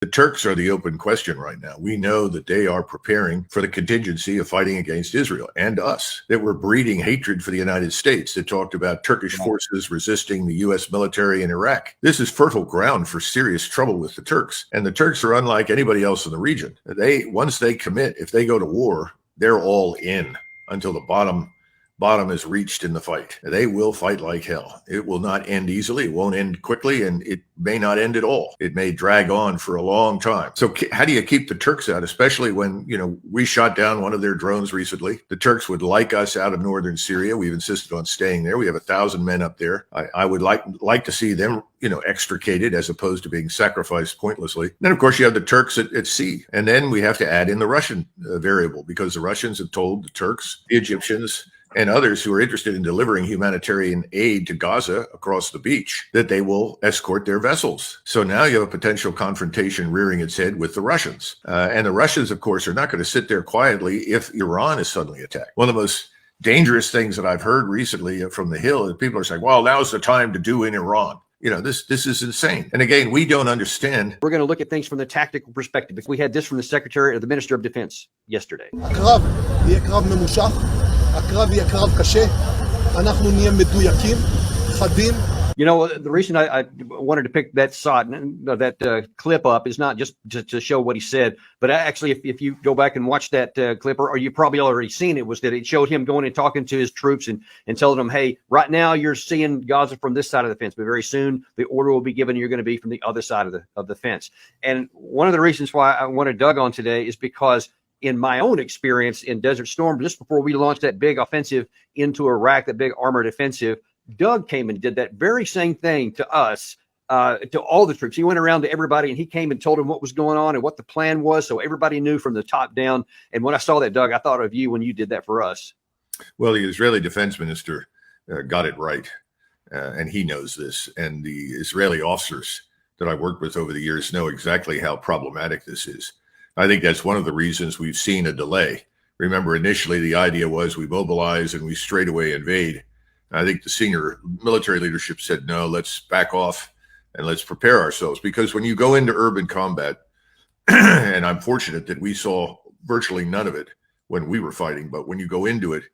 The Turks are the open question right now. We know that they are preparing for the contingency of fighting against Israel and us, that we're breeding hatred for the United States, that talked about Turkish forces resisting the U.S. military in Iraq. This is fertile ground for serious trouble with the Turks. And the Turks are unlike anybody else in the region. Once they commit, if they go to war, they're all in until the bottom is reached in the fight. They will fight like hell. It will not end easily. It won't end quickly, and it may not end at all. It may drag on for a long time. So how do you keep the Turks out, especially when, we shot down one of their drones recently? The Turks would like us out of northern Syria. We've insisted on staying there. We have 1,000 men up there. I would like to see them, extricated as opposed to being sacrificed pointlessly. And then, of course, you have the Turks at sea. And then we have to add in the Russian variable, because the Russians have told the Turks, the Egyptians, and others who are interested in delivering humanitarian aid to Gaza across the beach, that they will escort their vessels. So now you have a potential confrontation rearing its head with the Russians. And the Russians, of course, are not going to sit there quietly if Iran is suddenly attacked. One of the most dangerous things that I've heard recently from the Hill is people are saying, well, now's the time to do in Iran. This is insane. And again, we don't understand. We're going to look at things from the tactical perspective. If we had this from the Secretary or the Minister of Defense yesterday. The reason I wanted to pick that clip up is not just to show what he said, but actually, if you go back and watch that clip, or you've probably already seen it, was that it showed him going and talking to his troops and telling them, hey, right now you're seeing Gaza from this side of the fence, but very soon the order will be given, you're going to be from the other side of the fence. And one of the reasons why I wanted Doug on today is because in my own experience in Desert Storm, just before we launched that big offensive into Iraq, that big armored offensive, Doug came and did that very same thing to us, to all the troops. He went around to everybody and he came and told them what was going on and what the plan was. So everybody knew from the top down. And when I saw that, Doug, I thought of you when you did that for us. Well, the Israeli defense minister got it right. And he knows this. And the Israeli officers that I worked with over the years know exactly how problematic this is. I think that's one of the reasons we've seen a delay. Remember, initially, the idea was we mobilize and we straight away invade. I think the senior military leadership said, no, let's back off and let's prepare ourselves. Because when you go into urban combat, and I'm fortunate that we saw virtually none of it when we were fighting, but when you go into it,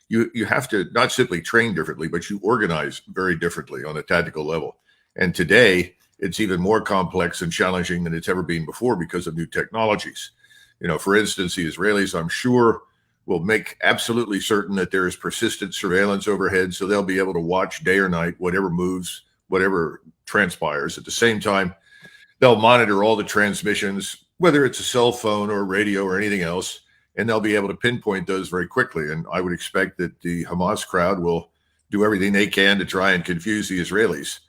you have to not simply train differently, but you organize very differently on a tactical level. And today, it's even more complex and challenging than it's ever been before because of new technologies. For instance, the Israelis, I'm sure, will make absolutely certain that there is persistent surveillance overhead, so they'll be able to watch day or night, whatever moves, whatever transpires. At the same time, they'll monitor all the transmissions, whether it's a cell phone or radio or anything else, and they'll be able to pinpoint those very quickly. And I would expect that the Hamas crowd will do everything they can to try and confuse the Israelis.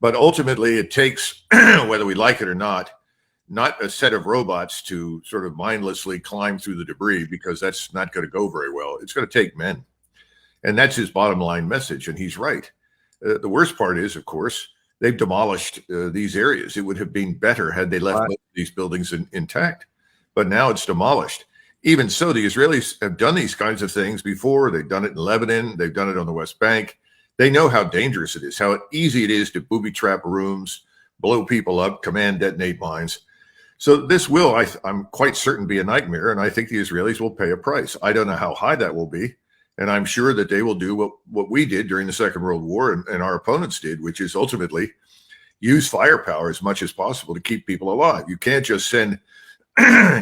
But ultimately, it takes, whether we like it or not a set of robots to sort of mindlessly climb through the debris, because that's not going to go very well. It's going to take men. And that's his bottom line message. And he's right. The worst part is, of course, they've demolished these areas. It would have been better had they left these buildings intact. But now it's demolished. Even so, the Israelis have done these kinds of things before. They've done it in Lebanon. They've done it on the West Bank. They know how dangerous it is, how easy it is to booby trap rooms, blow people up, command detonate mines. So this will, I'm quite certain, be a nightmare, and I think the Israelis will pay a price. I don't know how high that will be, and I'm sure that they will do what we did during the Second World War and our opponents did, which is ultimately use firepower as much as possible to keep people alive. You can't just send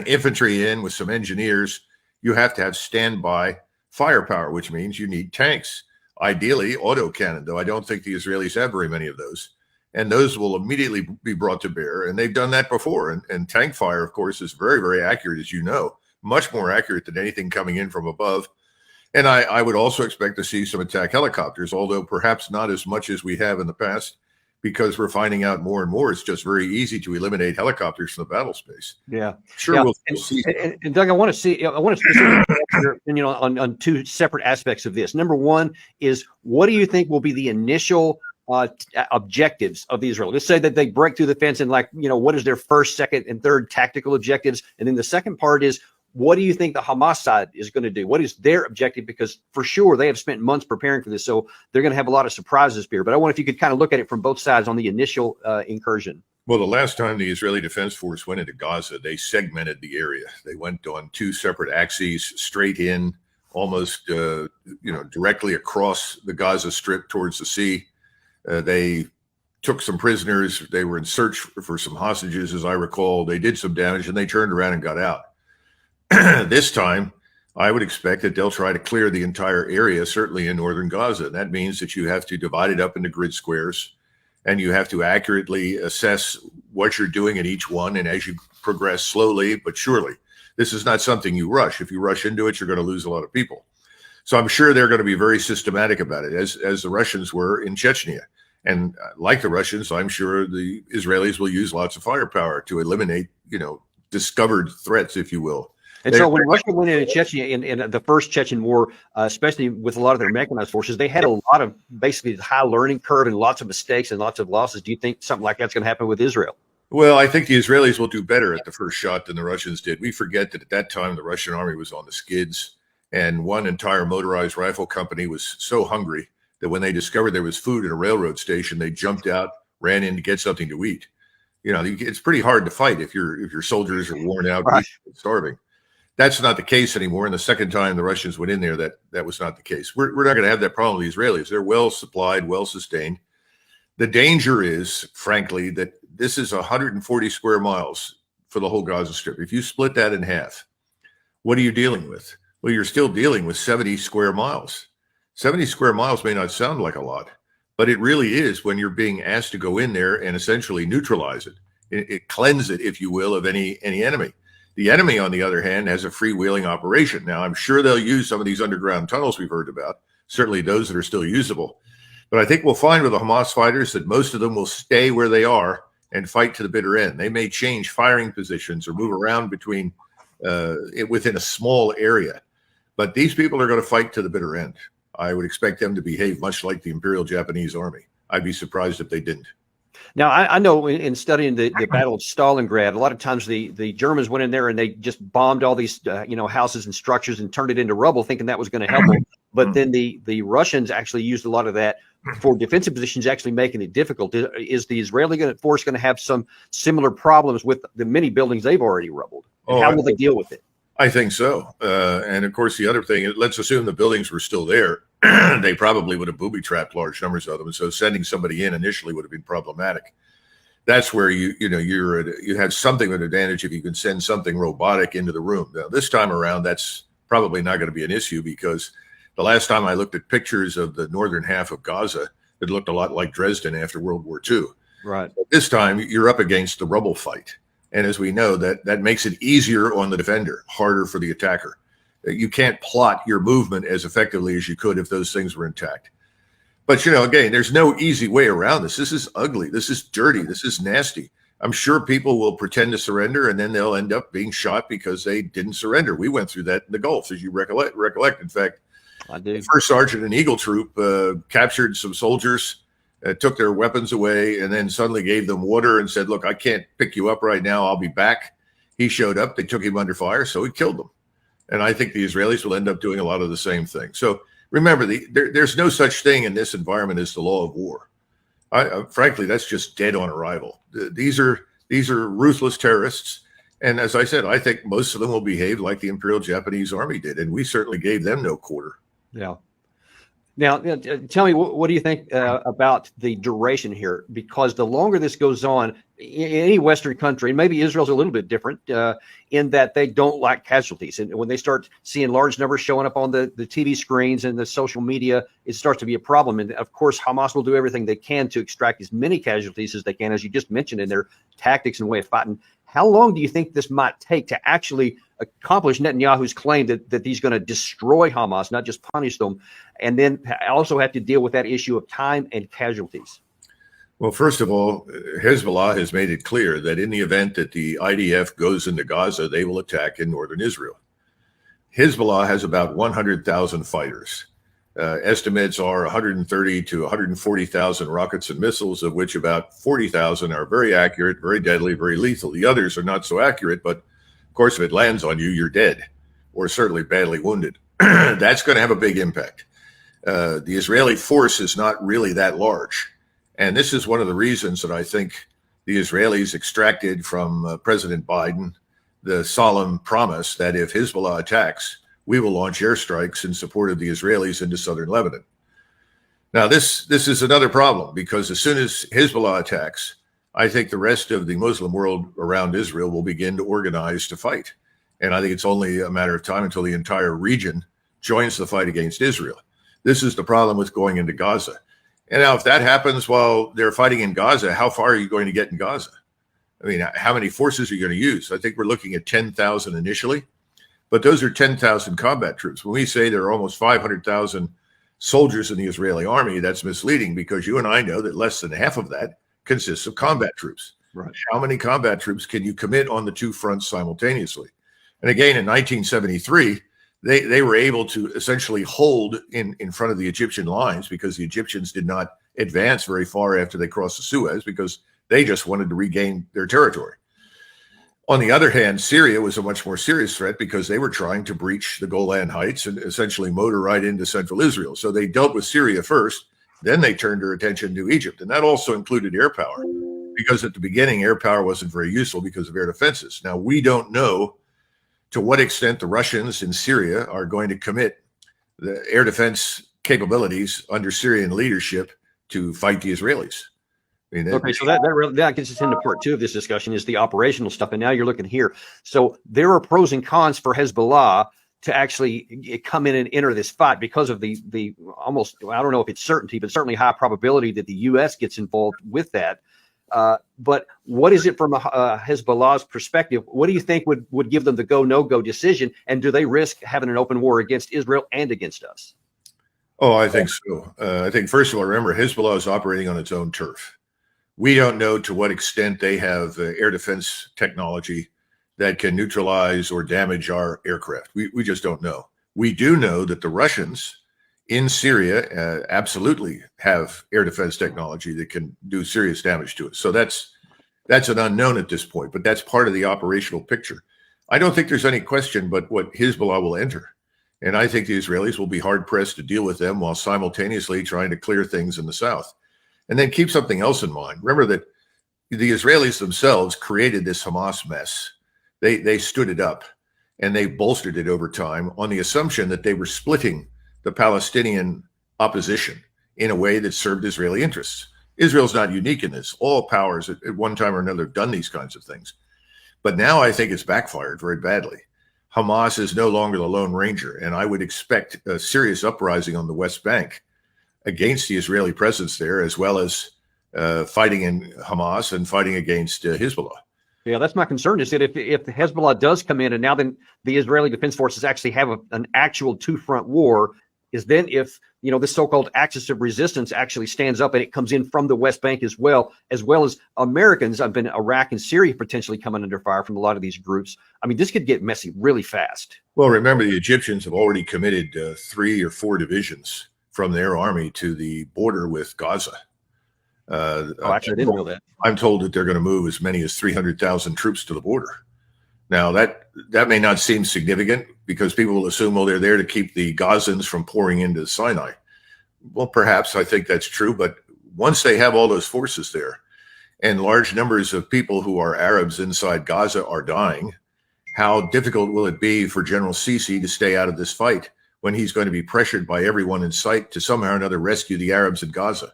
infantry in with some engineers. You have to have standby firepower, which means you need tanks. Ideally, autocannon, though I don't think the Israelis have very many of those. And those will immediately be brought to bear. And they've done that before. And tank fire, of course, is very, very accurate, as you know, much more accurate than anything coming in from above. And I would also expect to see some attack helicopters, although perhaps not as much as we have in the past, because we're finding out more and more it's just very easy to eliminate helicopters from the battle space. Yeah. Sure. Yeah. We'll see. And Doug, I want to specifically your opinion on two separate aspects of this. Number one is, what do you think will be the initial objectives of the Israelis? Let's say that they break through the fence, and what is their first, second, and third tactical objectives? And then the second part is, what do you think the Hamas side is going to do? What is their objective? Because for sure they have spent months preparing for this, so they're going to have a lot of surprises here. But I wonder if you could kind of look at it from both sides on the initial incursion. Well, the last time the Israeli Defense Force went into Gaza, they segmented the area. They went on two separate axes, straight in, almost directly across the Gaza Strip towards the sea. They took some prisoners. They were in search for some hostages, as I recall. They did some damage, and they turned around and got out. This time, I would expect that they'll try to clear the entire area, certainly in northern Gaza. That means that you have to divide it up into grid squares, and you have to accurately assess what you're doing in each one. And as you progress slowly but surely, this is not something you rush. If you rush into it, you're going to lose a lot of people. So I'm sure they're going to be very systematic about it, as the Russians were in Chechnya. And like the Russians, I'm sure the Israelis will use lots of firepower to eliminate, discovered threats, if you will. And so when Russia went into Chechnya in the first Chechen war, especially with a lot of their mechanized forces, they had a lot of basically high learning curve and lots of mistakes and lots of losses. Do you think something like that's going to happen with Israel? Well, I think the Israelis will do better at the first shot than the Russians did. We forget that at that time, the Russian army was on the skids, and one entire motorized rifle company was so hungry that when they discovered there was food at a railroad station, they jumped out, ran in to get something to eat. It's pretty hard to fight if your soldiers are worn out, Right. starving. That's not the case anymore. And the second time the Russians went in there, that was not the case. We're not going to have that problem with the Israelis. They're well supplied, well sustained. The danger is, frankly, that this is 140 square miles for the whole Gaza Strip. If you split that in half, what are you dealing with? Well, you're still dealing with 70 square miles. 70 square miles may not sound like a lot, but it really is when you're being asked to go in there and essentially neutralize it. It cleanse it, if you will, of any enemy. The enemy, on the other hand, has a freewheeling operation. Now, I'm sure they'll use some of these underground tunnels we've heard about, certainly those that are still usable. But I think we'll find with the Hamas fighters that most of them will stay where they are and fight to the bitter end. They may change firing positions or move around between within a small area. But these people are going to fight to the bitter end. I would expect them to behave much like the Imperial Japanese Army. I'd be surprised if they didn't. Now, I know in studying the Battle of Stalingrad, a lot of times the Germans went in there and they just bombed all these houses and structures and turned it into rubble, thinking that was going to help them. But then the Russians actually used a lot of that for defensive positions, actually making it difficult. Is the Israeli force going to have some similar problems with the many buildings they've already rubbled? And how will they deal with it? I think so. And of course, the other thing, let's assume the buildings were still there. They probably would have booby-trapped large numbers of them. So sending somebody in initially would have been problematic. That's where you have something of an advantage if you can send something robotic into the room. Now, this time around, that's probably not going to be an issue, because the last time I looked at pictures of the northern half of Gaza, it looked a lot like Dresden after World War II. Right. But this time, you're up against the rubble fight. And as we know, that makes it easier on the defender, harder for the attacker. You can't plot your movement as effectively as you could if those things were intact. But, again, there's no easy way around this. This is ugly. This is dirty. This is nasty. I'm sure people will pretend to surrender, and then they'll end up being shot because they didn't surrender. We went through that in the Gulf, as you recollect. In fact, I do. The first sergeant in Eagle Troop captured some soldiers, took their weapons away, and then suddenly gave them water and said, "Look, I can't pick you up right now. I'll be back." He showed up. They took him under fire, so he killed them. And I think the Israelis will end up doing a lot of the same thing. So remember, there's no such thing in this environment as the law of war. Frankly, that's just dead on arrival. These are ruthless terrorists. And as I said, I think most of them will behave like the Imperial Japanese Army did. And we certainly gave them no quarter. Yeah. Now, tell me, what do you think about the duration here? Because the longer this goes on, in any Western country, and maybe Israel's a little bit different in that they don't like casualties. And when they start seeing large numbers showing up on the TV screens and the social media, it starts to be a problem. And of course, Hamas will do everything they can to extract as many casualties as they can, as you just mentioned, in their tactics and way of fighting. How long do you think this might take to actually accomplish Netanyahu's claim that he's going to destroy Hamas, not just punish them, and then also have to deal with that issue of time and casualties? Well, first of all, Hezbollah has made it clear that in the event that the IDF goes into Gaza, they will attack in northern Israel. Hezbollah has about 100,000 fighters. Estimates are 130 to 140,000 rockets and missiles, of which about 40,000 are very accurate, very deadly, very lethal. The others are not so accurate, but of course, if it lands on you, you're dead, or certainly badly wounded. That's going to have a big impact. The Israeli force is not really that large. And this is one of the reasons that I think the Israelis extracted from President Biden the solemn promise that if Hezbollah attacks, we will launch airstrikes in support of the Israelis into southern Lebanon. Now, this is another problem, because as soon as Hezbollah attacks, I think the rest of the Muslim world around Israel will begin to organize to fight. And I think it's only a matter of time until the entire region joins the fight against Israel. This is the problem with going into Gaza. And now, if that happens while they're fighting in Gaza, how far are you going to get in Gaza? I mean, how many forces are you going to use? I think we're looking at 10,000 initially, but those are 10,000 combat troops. When we say there are almost 500,000 soldiers in the Israeli army, that's misleading, because you and I know that less than half of that consists of combat troops. Right. How many combat troops can you commit on the two fronts simultaneously? And again, in 1973, they were able to essentially hold in front of the Egyptian lines, because the Egyptians did not advance very far after they crossed the Suez, because they just wanted to regain their territory. On the other hand, Syria was a much more serious threat, because they were trying to breach the Golan Heights and essentially motor right into central Israel. So they dealt with Syria first, then they turned their attention to Egypt. And that also included air power, because at the beginning, air power wasn't very useful because of air defenses. Now, we don't know to what extent the Russians in Syria are going to commit the air defense capabilities under Syrian leadership to fight the Israelis. I mean, Okay, so that gets us into part two of this discussion, is the operational stuff. And now you're looking here. So there are pros and cons for Hezbollah to actually come in and enter this fight, because of the almost, I don't know if it's certainty, but certainly high probability that the U.S. gets involved with that. But what is it from Hezbollah's perspective? What do you think would give them the go, no go decision? And do they risk having an open war against Israel and against us? Oh, I think so. I think, first of all, remember, Hezbollah is operating on its own turf. We don't know to what extent they have air defense technology that can neutralize or damage our aircraft. We just don't know. We do know that the Russians in Syria absolutely have air defense technology that can do serious damage to us. So that's an unknown at this point, but that's part of the operational picture. I don't think there's any question but what Hezbollah will enter. And I think the Israelis will be hard-pressed to deal with them while simultaneously trying to clear things in the south. And then keep something else in mind. Remember that the Israelis themselves created this Hamas mess. They stood it up, and they bolstered it over time on the assumption that they were splitting the Palestinian opposition in a way that served Israeli interests. Israel's not unique in this. All powers at one time or another have done these kinds of things. But now I think it's backfired very badly. Hamas is no longer the Lone Ranger, and I would expect a serious uprising on the West Bank against the Israeli presence there, as well as fighting in Hamas and fighting against Hezbollah. Yeah, that's my concern, is that if the Hezbollah does come in, and now then the Israeli Defense Forces actually have an actual two-front war, is then if, this so-called axis of resistance actually stands up and it comes in from the West Bank as well as Americans. I've been Iraq and Syria potentially coming under fire from a lot of these groups. I mean, this could get messy really fast. Well, remember, the Egyptians have already committed 3 or 4 divisions from their army to the border with Gaza. Actually, I didn't know that. I'm told that they're going to move as many as 300,000 troops to the border. Now, that may not seem significant, because people will assume, well, they're there to keep the Gazans from pouring into Sinai. Well, perhaps I think that's true, but once they have all those forces there, and large numbers of people who are Arabs inside Gaza are dying, how difficult will it be for General Sisi to stay out of this fight when he's going to be pressured by everyone in sight to somehow or another rescue the Arabs in Gaza?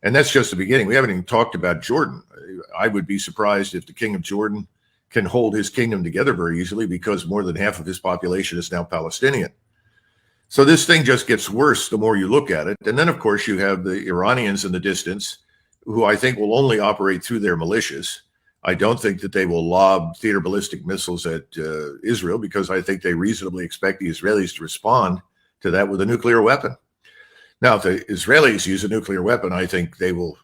And that's just the beginning. We haven't even talked about Jordan. I would be surprised if the king of Jordan can hold his kingdom together very easily, because more than half of his population is now Palestinian. So this thing just gets worse the more you look at it. And then, of course, you have the Iranians in the distance, who I think will only operate through their militias. I don't think that they will lob theater ballistic missiles at Israel, because I think they reasonably expect the Israelis to respond to that with a nuclear weapon. Now, if the Israelis use a nuclear weapon, I think they will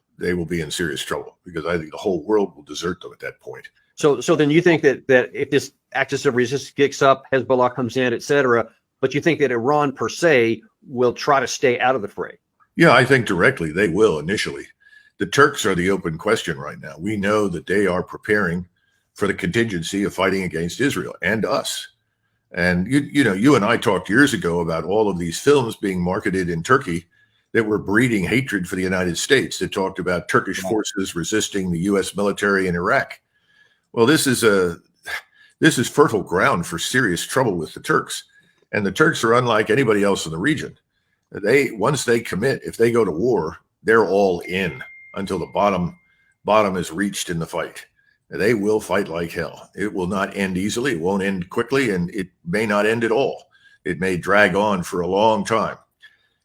be in serious trouble, because I think the whole world will desert them at that point. So then you think that if this axis of resistance kicks up, Hezbollah comes in, et cetera, but you think that Iran per se will try to stay out of the fray? Yeah, I think directly they will initially. The Turks are the open question right now. We know that they are preparing for the contingency of fighting against Israel and us. And you and I talked years ago about all of these films being marketed in Turkey that were breeding hatred for the United States, that talked about Turkish forces resisting the U.S. military in Iraq. Well, this is fertile ground for serious trouble with the Turks. And the Turks are unlike anybody else in the region. Once they commit, if they go to war, they're all in until the bottom is reached in the fight. They will fight like hell. It will not end easily. It won't end quickly, and it may not end at all. It may drag on for a long time.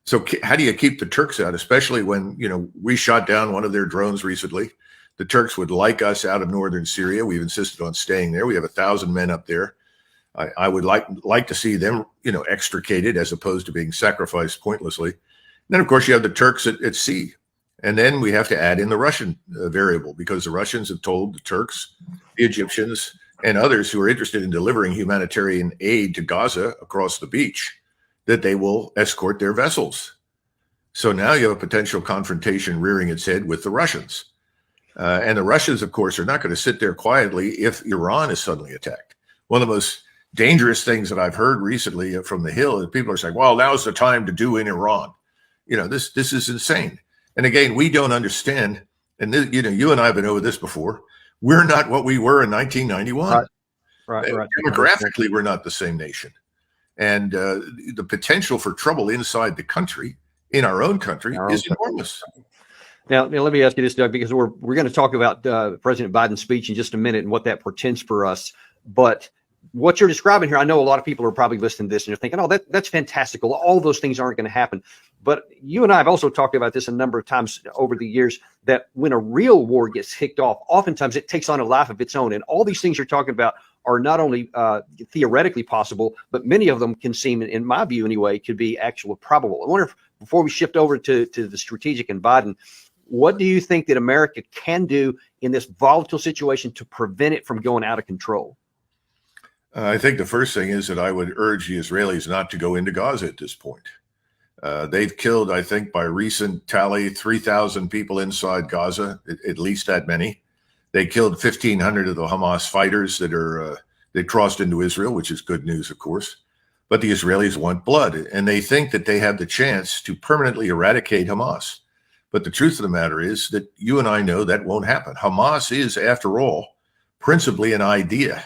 So how do you keep the Turks out, especially when, we shot down one of their drones recently? The Turks would like us out of northern Syria. We've insisted on staying there. We have 1,000 men up there. I would like to see them, extricated as opposed to being sacrificed pointlessly. And then, of course, you have the Turks at sea. And then we have to add in the Russian variable, because the Russians have told the Turks, the Egyptians, and others who are interested in delivering humanitarian aid to Gaza across the beach that they will escort their vessels. So now you have a potential confrontation rearing its head with the Russians. And the Russians, of course, are not going to sit there quietly if Iran is suddenly attacked. One of the most dangerous things that I've heard recently from the Hill is people are saying, well, now's the time to do in Iran. This is insane. And again, we don't understand. And this, you and I have been over this before. We're not what we were in 1991. Right. Demographically, we're not the same nation. And the potential for trouble inside the country, in our own country, is enormous. Now, let me ask you this, Doug, because we're going to talk about President Biden's speech in just a minute and what that portends for us. But what you're describing here, I know a lot of people are probably listening to this and they're thinking, oh, that's fantastical. All those things aren't going to happen. But you and I have also talked about this a number of times over the years, that when a real war gets kicked off, oftentimes it takes on a life of its own. And all these things you're talking about are not only theoretically possible, but many of them can seem, in my view anyway, could be actually probable. I wonder if, before we shift over to the strategic and Biden, what do you think that America can do in this volatile situation to prevent it from going out of control? I think the first thing is that I would urge the Israelis not to go into Gaza at this point. They've killed, I think, by recent tally, 3,000 people inside Gaza, at least that many. They killed 1,500 of the Hamas fighters they crossed into Israel, which is good news, of course. But the Israelis want blood, and they think that they have the chance to permanently eradicate Hamas. But the truth of the matter is that you and I know that won't happen. Hamas is, after all, principally an idea.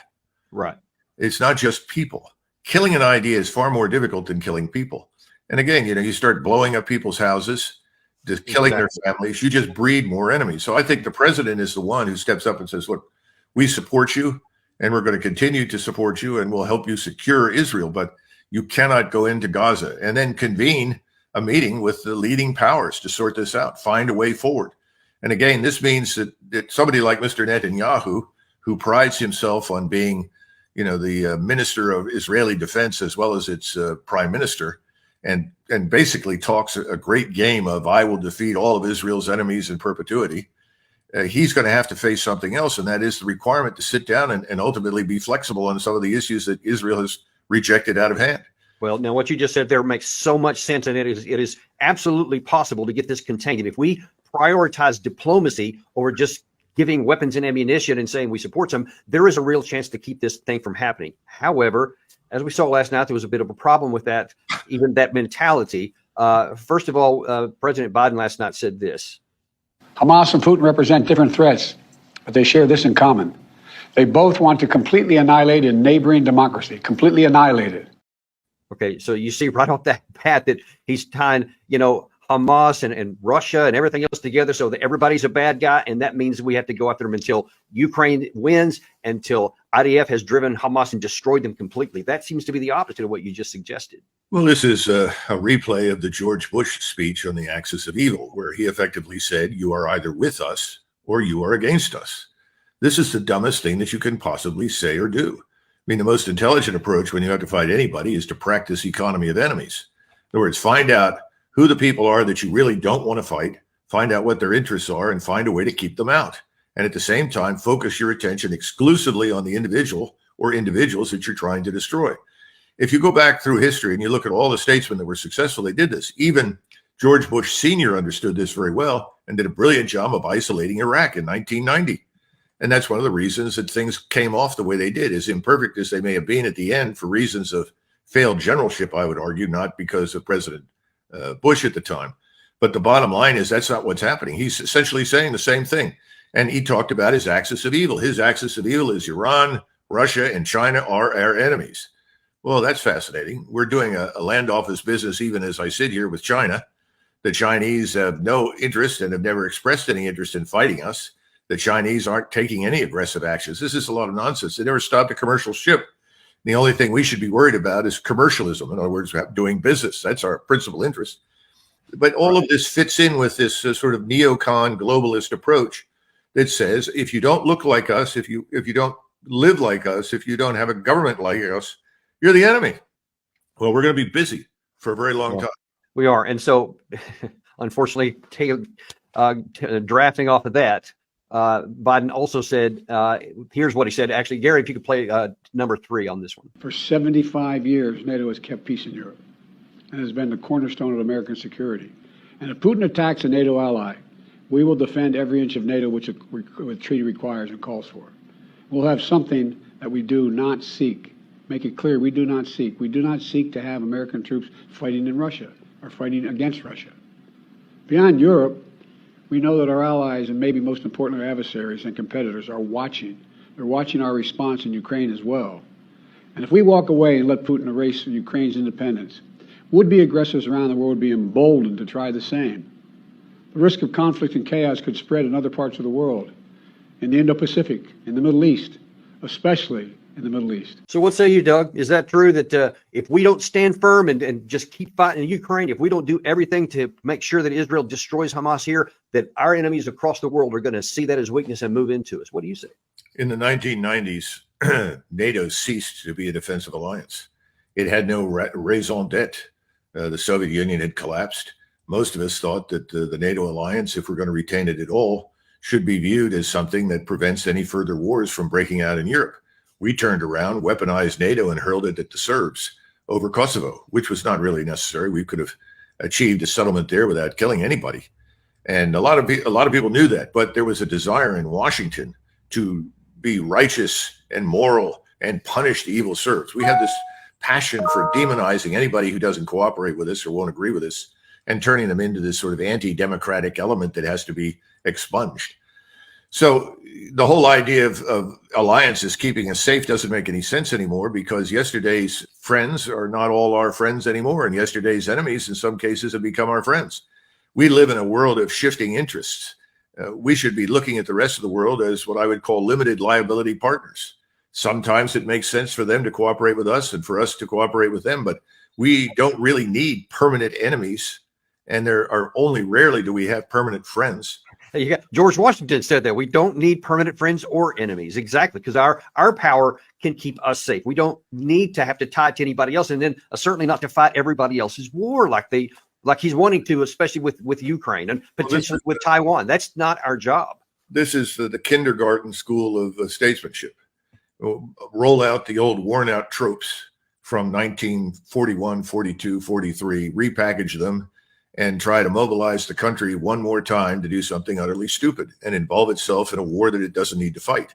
Right. It's not just people. Killing an idea is far more difficult than killing people. And again, you start blowing up people's houses, just killing their families. You just breed more enemies. So I think the president is the one who steps up and says, look, we support you and we're going to continue to support you and we'll help you secure Israel. But you cannot go into Gaza, and then convene a meeting with the leading powers to sort this out, find a way forward. And again, this means that somebody like Mr. Netanyahu, who prides himself on being, the minister of Israeli defense as well as its prime minister, and basically talks a great game of I will defeat all of Israel's enemies in perpetuity, he's going to have to face something else, and that is the requirement to sit down and ultimately be flexible on some of the issues that Israel has rejected out of hand. Well, now what you just said there makes so much sense, and it is absolutely possible to get this contained. And if we prioritize diplomacy over just giving weapons and ammunition and saying we support them, there is a real chance to keep this thing from happening. However, as we saw last night, there was a bit of a problem with that, even that mentality. First of all, President Biden last night said this. Hamas and Putin represent different threats, but they share this in common. They both want to completely annihilate a neighboring democracy, completely annihilate it. Okay, so you see right off that bat that he's tying, Hamas and Russia and everything else together so that everybody's a bad guy. And that means we have to go after them until Ukraine wins, until IDF has driven Hamas and destroyed them completely. That seems to be the opposite of what you just suggested. Well, this is a replay of the George Bush speech on the axis of evil, where he effectively said, you are either with us or you are against us. This is the dumbest thing that you can possibly say or do. I mean, the most intelligent approach when you have to fight anybody is to practice economy of enemies. In other words, find out who the people are that you really don't want to fight, find out what their interests are, and find a way to keep them out. And at the same time, focus your attention exclusively on the individual or individuals that you're trying to destroy. If you go back through history and you look at all the statesmen that were successful, they did this. Even George Bush Sr. understood this very well and did a brilliant job of isolating Iraq in 1990. And that's one of the reasons that things came off the way they did, as imperfect as they may have been at the end for reasons of failed generalship, I would argue, not because of President Bush at the time. But the bottom line is that's not what's happening. He's essentially saying the same thing. And he talked about his axis of evil. His axis of evil is Iran, Russia, and China are our enemies. Well, that's fascinating. We're doing a land office business, even as I sit here with China. The Chinese have no interest and have never expressed any interest in fighting us. The Chinese aren't taking any aggressive actions. This is a lot of nonsense. They never stopped a commercial ship. The only thing we should be worried about is commercialism. In other words, doing business. That's our principal interest. But all of this fits in with this sort of neocon globalist approach that says, if you don't look like us, if you don't live like us, if you don't have a government like us, you're the enemy. Well, we're going to be busy for a very long time. We are. And so, unfortunately, drafting off of that, Biden also said, here's what he said. Actually, Gary, if you could play number 3 on this one. For 75 years, NATO has kept peace in Europe and has been the cornerstone of American security. And if Putin attacks a NATO ally, we will defend every inch of NATO which the treaty requires and calls for. We'll have something that we do not seek. Make it clear, we do not seek. We do not seek to have American troops fighting in Russia or fighting against Russia. Beyond Europe, we know that our allies, and maybe most importantly our adversaries and competitors, are watching. They're watching our response in Ukraine as well. And if we walk away and let Putin erase Ukraine's independence, would-be aggressors around the world would be emboldened to try the same. The risk of conflict and chaos could spread in other parts of the world, in the Indo-Pacific, in the Middle East, especially in the Middle East. So what say you, Doug? Is that true that if we don't stand firm and just keep fighting in Ukraine, if we don't do everything to make sure that Israel destroys Hamas here, that our enemies across the world are going to see that as weakness and move into us? What do you say? In the 1990s, NATO ceased to be a defensive alliance. It had no raison d'etre. The Soviet Union had collapsed. Most of us thought that the NATO alliance, if we're going to retain it at all, should be viewed as something that prevents any further wars from breaking out in Europe. We turned around, weaponized NATO, and hurled it at the Serbs over Kosovo, which was not really necessary. We could have achieved a settlement there without killing anybody. And a lot of people knew that, but there was a desire in Washington to be righteous and moral and punish the evil Serbs. We have this passion for demonizing anybody who doesn't cooperate with us or won't agree with us and turning them into this sort of anti-democratic element that has to be expunged. So the whole idea of alliances keeping us safe doesn't make any sense anymore, because yesterday's friends are not all our friends anymore, and yesterday's enemies in some cases have become our friends. We live in a world of shifting interests. We should be looking at the rest of the world as what I would call limited liability partners. Sometimes it makes sense for them to cooperate with us and for us to cooperate with them, but we don't really need permanent enemies, and there are only rarely do we have permanent friends. You got George Washington said that we don't need permanent friends or enemies. Exactly, because our power can keep us safe. We don't need to have to tie to anybody else, and then certainly not to fight everybody else's war like he's wanting to, especially with Ukraine and potentially with Taiwan. That's not our job. This is the kindergarten school of statesmanship. Roll out the old worn-out tropes from 1941, 42, 43, repackage them, and try to mobilize the country one more time to do something utterly stupid and involve itself in a war that it doesn't need to fight.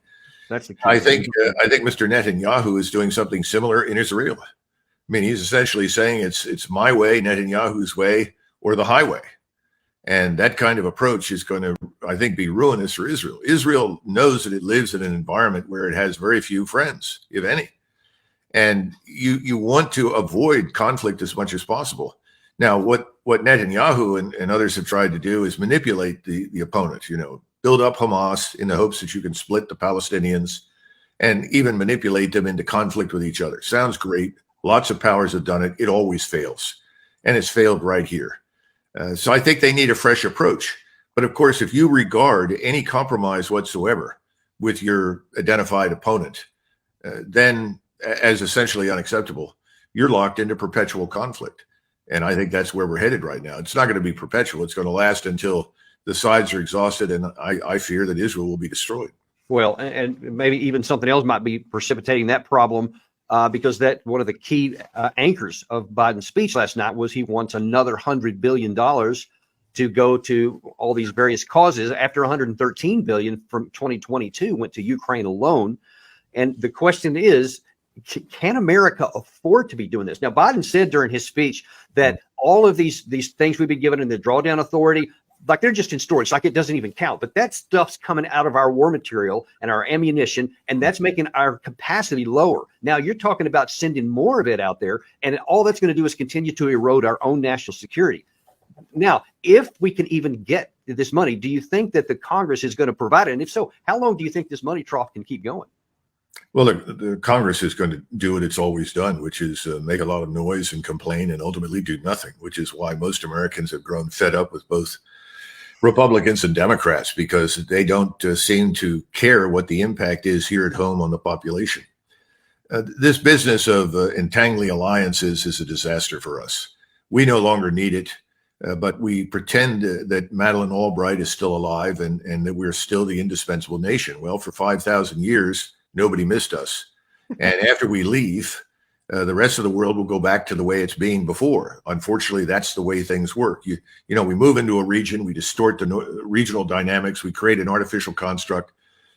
I think Mr. Netanyahu is doing something similar in Israel. I mean, he's essentially saying it's my way, Netanyahu's way, or the highway. And that kind of approach is going to, I think, be ruinous for Israel. Israel knows that it lives in an environment where it has very few friends, if any. And you want to avoid conflict as much as possible. Now, what Netanyahu and others have tried to do is manipulate the opponent, build up Hamas in the hopes that you can split the Palestinians and even manipulate them into conflict with each other. Sounds great. Lots of powers have done it. It always fails. And it's failed right here. So I think they need a fresh approach. But of course, if you regard any compromise whatsoever with your identified opponent, then as essentially unacceptable, you're locked into perpetual conflict. And I think that's where we're headed right now. It's not going to be perpetual. It's going to last until the sides are exhausted. And I fear that Israel will be destroyed. Well, and maybe even something else might be precipitating that problem, because that one of the key anchors of Biden's speech last night was he wants another $100 billion to go to all these various causes after $113 billion from 2022 went to Ukraine alone. And the question is, can America afford to be doing this? Now, Biden said during his speech that all of these things we've been given in the drawdown authority, like they're just in storage, like it doesn't even count. But that stuff's coming out of our war material and our ammunition, and that's making our capacity lower. Now you're talking about sending more of it out there, and all that's going to do is continue to erode our own national security. Now, if we can even get this money, do you think that the Congress is going to provide it? And if so, how long do you think this money trough can keep going? Well, the Congress is going to do what it's always done, which is make a lot of noise and complain and ultimately do nothing, which is why most Americans have grown fed up with both Republicans and Democrats, because they don't seem to care what the impact is here at home on the population. This business of entangling alliances is a disaster for us. We no longer need it, but we pretend that Madeleine Albright is still alive and that we're still the indispensable nation. Well, for 5,000 years, nobody missed us. And after we leave, the rest of the world will go back to the way it's being before. Unfortunately, that's the way things work. You know, we move into a region, we distort the regional dynamics, we create an artificial construct.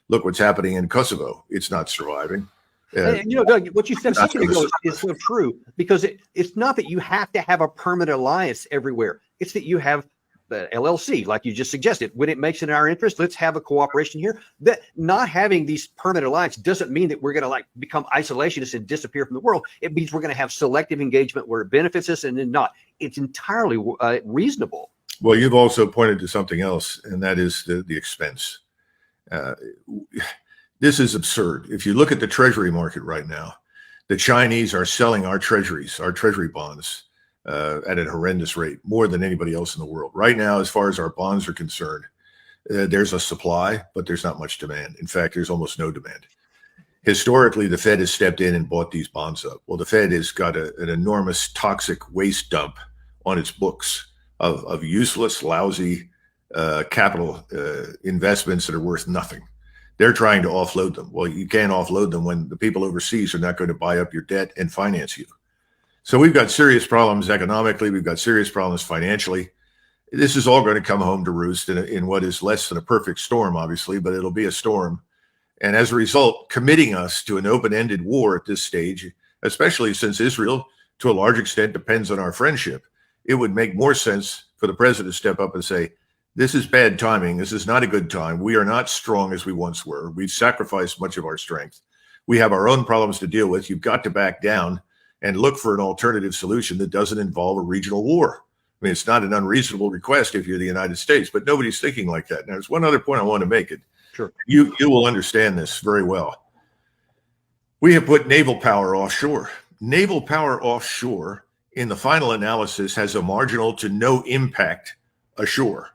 Look what's happening in Kosovo. It's not surviving. And, you know, Doug, what you said a second ago is so true, because it's not that you have to have a permanent alliance everywhere. It's that you have the LLC, like you just suggested. When it makes it in our interest, let's have a cooperation here. That not having these permanent alliance doesn't mean that we're going to like become isolationists and disappear from the world. It means we're going to have selective engagement where it benefits us and then not. It's entirely reasonable. Well, you've also pointed to something else, and that is the expense. This is absurd. If you look at the Treasury market right now, the Chinese are selling our treasuries, our Treasury bonds, at a horrendous rate, more than anybody else in the world. Right now, as far as our bonds are concerned, there's a supply, but there's not much demand. In fact, there's almost no demand. Historically, the Fed has stepped in and bought these bonds up. Well, the Fed has got an enormous toxic waste dump on its books of useless, lousy capital investments that are worth nothing. They're trying to offload them. Well, you can't offload them when the people overseas are not going to buy up your debt and finance you. So we've got serious problems economically. We've got serious problems financially. This is all going to come home to roost in what is less than a perfect storm, obviously, but it'll be a storm. And as a result, committing us to an open-ended war at this stage, especially since Israel, to a large extent, depends on our friendship, it would make more sense for the president to step up and say, this is bad timing. This is not a good time. We are not strong as we once were. We've sacrificed much of our strength. We have our own problems to deal with. You've got to back down and look for an alternative solution that doesn't involve a regional war. I mean, it's not an unreasonable request if you're the United States, but nobody's thinking like that. Now, there's one other point I want to make. Sure. You will understand this very well. We have put naval power offshore. Naval power offshore, in the final analysis, has a marginal to no impact ashore.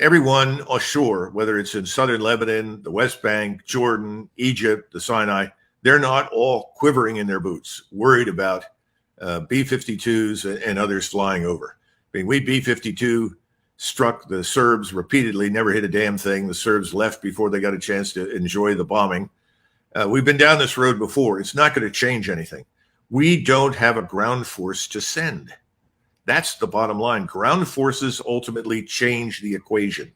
Everyone ashore, whether it's in southern Lebanon, the West Bank, Jordan, Egypt, the Sinai, they're not all quivering in their boots, worried about B-52s and others flying over. I mean, we B-52 struck the Serbs repeatedly, never hit a damn thing. The Serbs left before they got a chance to enjoy the bombing. We've been down this road before. It's not going to change anything. We don't have a ground force to send. That's the bottom line. Ground forces ultimately change the equation.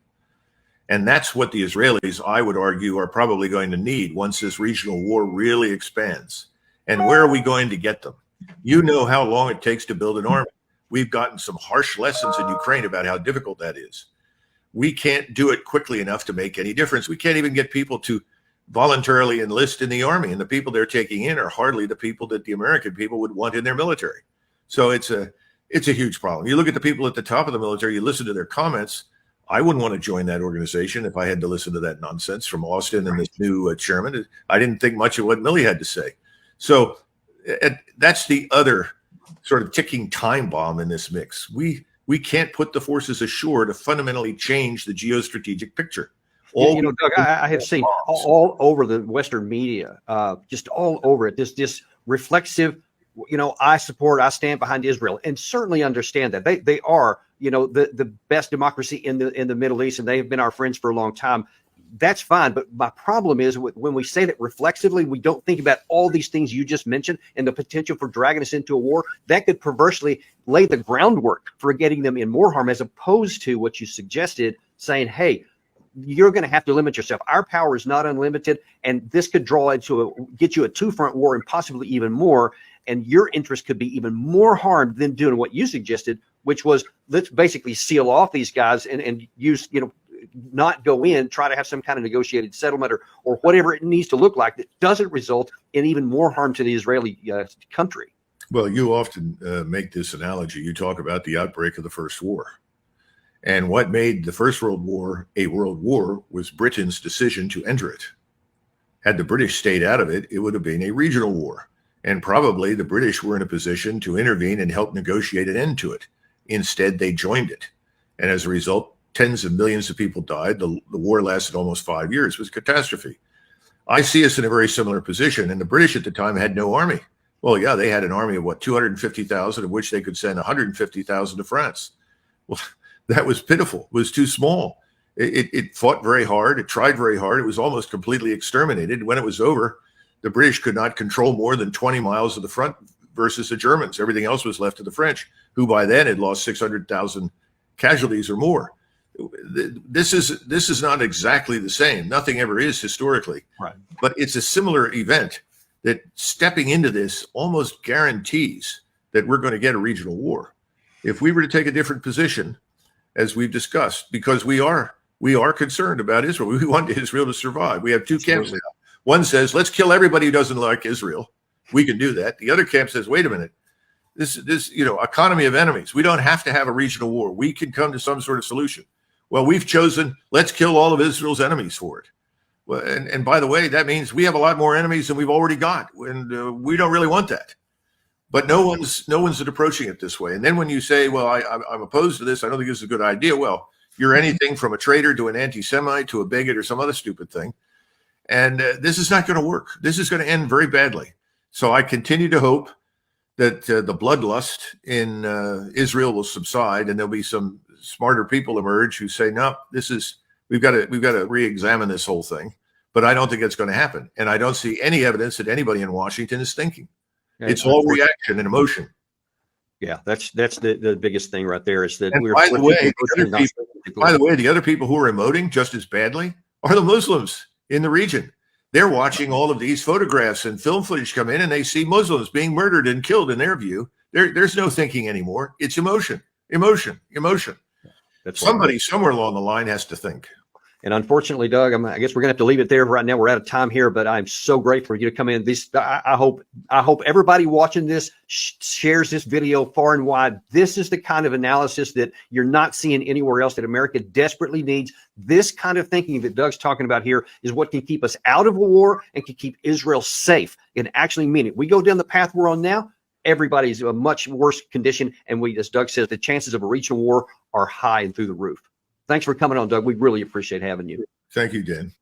And that's what the Israelis, I would argue, are probably going to need once this regional war really expands. And where are we going to get them? You know how long it takes to build an army. We've gotten some harsh lessons in Ukraine about how difficult that is. We can't do it quickly enough to make any difference. We can't even get people to voluntarily enlist in the army. And the people they're taking in are hardly the people that the American people would want in their military. So it's a huge problem. You look at the people at the top of the military, you listen to their comments. I wouldn't want to join that organization if I had to listen to that nonsense from Austin and this new chairman. I didn't think much of what Milley had to say. So that's the other sort of ticking time bomb in this mix. We can't put the forces ashore to fundamentally change the geostrategic picture. Doug, I have seen all over the Western media, just all over it, this reflexive, I stand behind Israel, and certainly understand that they are, the best democracy in the Middle East, and they have been our friends for a long time. That's fine. But my problem is when we say that reflexively, we don't think about all these things you just mentioned and the potential for dragging us into a war that could perversely lay the groundwork for getting them in more harm, as opposed to what you suggested, saying, hey, you're going to have to limit yourself. Our power is not unlimited, and this could get you a two-front war and possibly even more. And your interest could be even more harmed than doing what you suggested, which was let's basically seal off these guys and use, not go in, try to have some kind of negotiated settlement or whatever it needs to look like that doesn't result in even more harm to the Israeli country. Well, you often make this analogy. You talk about the outbreak of the First War. And what made the First World War a world war was Britain's decision to enter it. Had the British stayed out of it, it would have been a regional war. And probably the British were in a position to intervene and help negotiate an end to it. Instead, they joined it. And as a result, tens of millions of people died. The war lasted almost 5 years. It was a catastrophe. I see us in a very similar position. And the British at the time had no army. Well, yeah, they had an army of 250,000, of which they could send 150,000 to France. Well, that was pitiful. It was too small. It fought very hard. It tried very hard. It was almost completely exterminated. When it was over, the British could not control more than 20 miles of the front versus the Germans. Everything else was left to the French, who by then had lost 600,000 casualties or more. This is not exactly the same. Nothing ever is historically. Right. But it's a similar event that stepping into this almost guarantees that we're going to get a regional war. If we were to take a different position, as we've discussed, because we are concerned about Israel. We want Israel to survive. We have two camps now. One says, let's kill everybody who doesn't like Israel. We can do that. The other camp says, wait a minute, this economy of enemies. We don't have to have a regional war. We can come to some sort of solution. Well, we've chosen, let's kill all of Israel's enemies for it. Well, and by the way, that means we have a lot more enemies than we've already got, and we don't really want that. But no one's approaching it this way. And then when you say, well, I'm opposed to this, I don't think this is a good idea. Well, you're anything from a traitor to an anti-Semite to a bigot or some other stupid thing. And this is not going to work. This is going to end very badly. So I continue to hope that the bloodlust in Israel will subside, and there'll be some smarter people emerge who say, no, we've got to re-examine this whole thing. But I don't think it's going to happen. And I don't see any evidence that anybody in Washington is thinking. It's all reaction and emotion. Yeah, that's the biggest thing right there is that and we're. By the way, the other people who are emoting just as badly are the Muslims in the region. They're watching all of these photographs and film footage come in, and they see Muslims being murdered and killed. In their view, there's no thinking anymore. It's emotion. That's somebody somewhere along the line has to think. And unfortunately, Doug, I guess we're going to have to leave it there right now. We're out of time here, but I'm so grateful for you to come in. I hope everybody watching this shares this video far and wide. This is the kind of analysis that you're not seeing anywhere else, that America desperately needs. This kind of thinking that Doug's talking about here is what can keep us out of a war and can keep Israel safe and actually mean it. We go down the path we're on now, everybody's in a much worse condition. And as Doug says, the chances of a regional war are high and through the roof. Thanks for coming on, Doug. We really appreciate having you. Thank you, Dan.